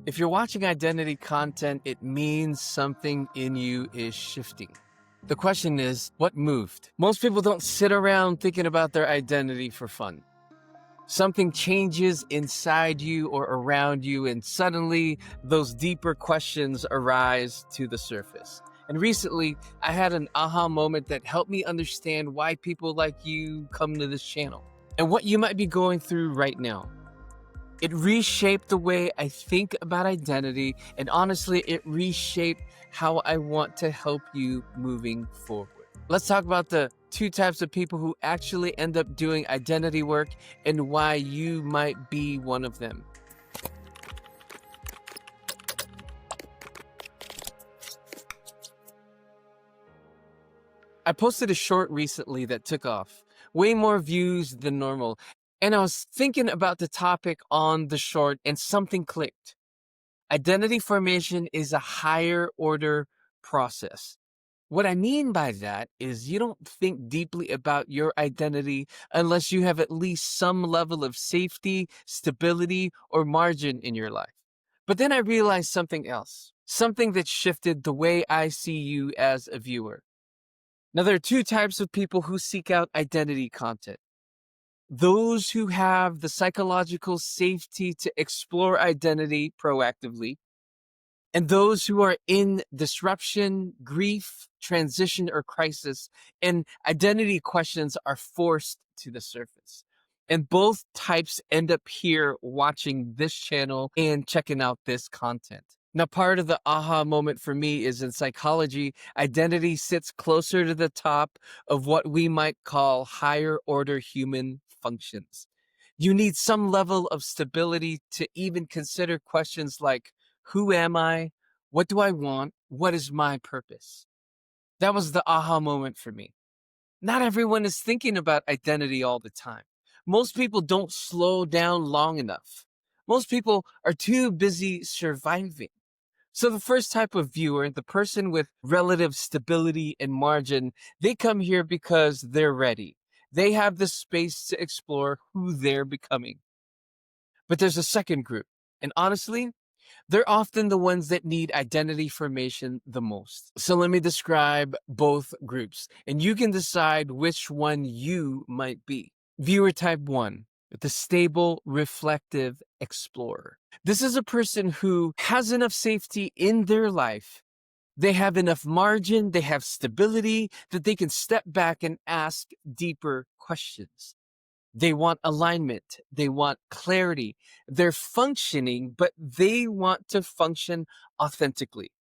If you're watching identity content, it means something in you is shifting. The question is, what moved? Most people don't sit around thinking about their identity for fun. Something changes inside you or around you, and suddenly those deeper questions arise to the surface. And recently, I had an aha moment that helped me understand why people like you come to this channel and what you might be going through right now. It reshaped the way I think about identity, and honestly, it reshaped how I want to help you moving forward. Let's talk about the two types of people who actually end up doing identity work and why you might be one of them. I posted a short recently that took off, way more views than normal. And I was thinking about the topic on the short and something clicked. Identity formation is a higher order process. What I mean by that is you don't think deeply about your identity unless you have at least some level of safety, stability, or margin in your life. But then I realized something else, something that shifted the way I see you as a viewer. Now, there are two types of people who seek out identity content. Those who have the psychological safety to explore identity proactively, and those who are in disruption, grief, transition, or crisis, and identity questions are forced to the surface. And both types end up here watching this channel and checking out this content. Now, part of the aha moment for me is in psychology, identity sits closer to the top of what we might call higher order human functions. You need some level of stability to even consider questions like, who am I? What do I want? What is my purpose? That was the aha moment for me. Not everyone is thinking about identity all the time. Most people don't slow down long enough. Most people are too busy surviving. So the first type of viewer, the person with relative stability and margin, they come here because they're ready. They have the space to explore who they're becoming. But there's a second group. And honestly, they're often the ones that need identity formation the most. So let me describe both groups, and you can decide which one you might be. Viewer type 1, the stable, reflective explorer. This is a person who has enough safety in their life. They have enough margin, they have stability that they can step back and ask deeper questions. They want alignment. They want clarity. They're functioning, but they want to function authentically.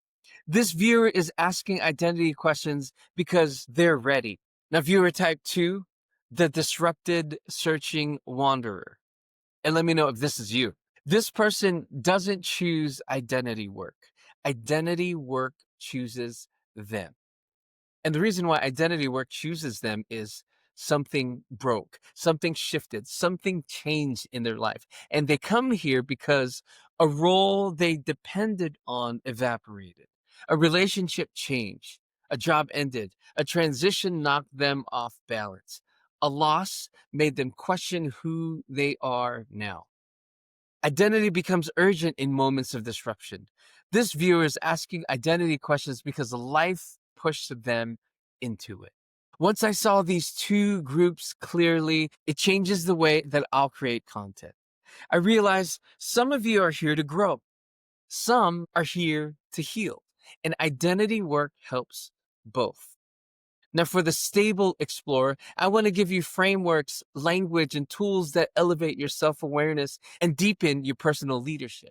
This viewer is asking identity questions because they're ready. Now, viewer type 2, the disrupted searching wanderer. And let me know if this is you. This person doesn't choose identity work. Identity work chooses them. And the reason why identity work chooses them is something broke, something shifted, something changed in their life. And they come here because a role they depended on evaporated, a relationship changed, a job ended, a transition knocked them off balance, a loss made them question who they are now. Identity becomes urgent in moments of disruption. This viewer is asking identity questions because life pushed them into it. Once I saw these two groups clearly, it changes the way that I'll create content. I realize some of you are here to grow. Some are here to heal. And identity work helps both. Now, for the stable explorer, I want to give you frameworks, language, and tools that elevate your self-awareness and deepen your personal leadership.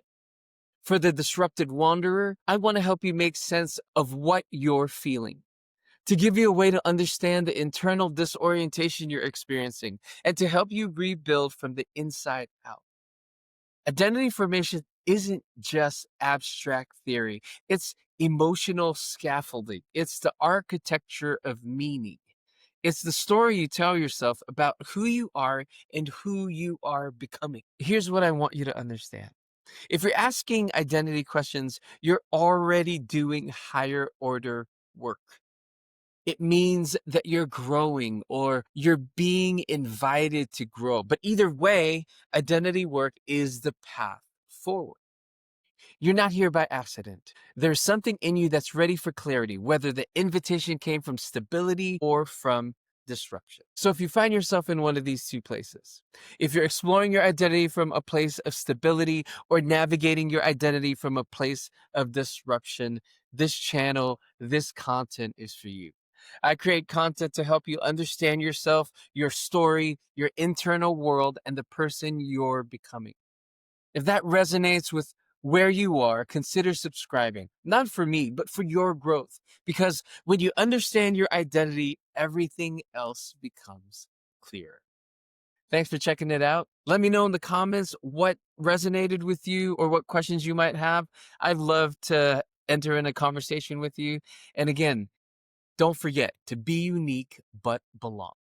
For the disrupted wanderer, I want to help you make sense of what you're feeling, to give you a way to understand the internal disorientation you're experiencing, and to help you rebuild from the inside out. Identity formation isn't just abstract theory. It's emotional scaffolding. It's the architecture of meaning. It's the story you tell yourself about who you are and who you are becoming. Here's what I want you to understand. If you're asking identity questions, you're already doing higher order work. It means that you're growing or you're being invited to grow. But either way, identity work is the path forward. You're not here by accident. There's something in you that's ready for clarity, whether the invitation came from stability or from disruption. So if you find yourself in one of these two places, if you're exploring your identity from a place of stability or navigating your identity from a place of disruption, this channel, this content is for you. I create content to help you understand yourself, your story, your internal world, and the person you're becoming. If that resonates with where you are, consider subscribing, not for me, but for your growth. Because when you understand your identity, everything else becomes clear. Thanks for checking it out. Let me know in the comments what resonated with you or what questions you might have. I'd love to enter in a conversation with you. And again, don't forget to be unique but belong.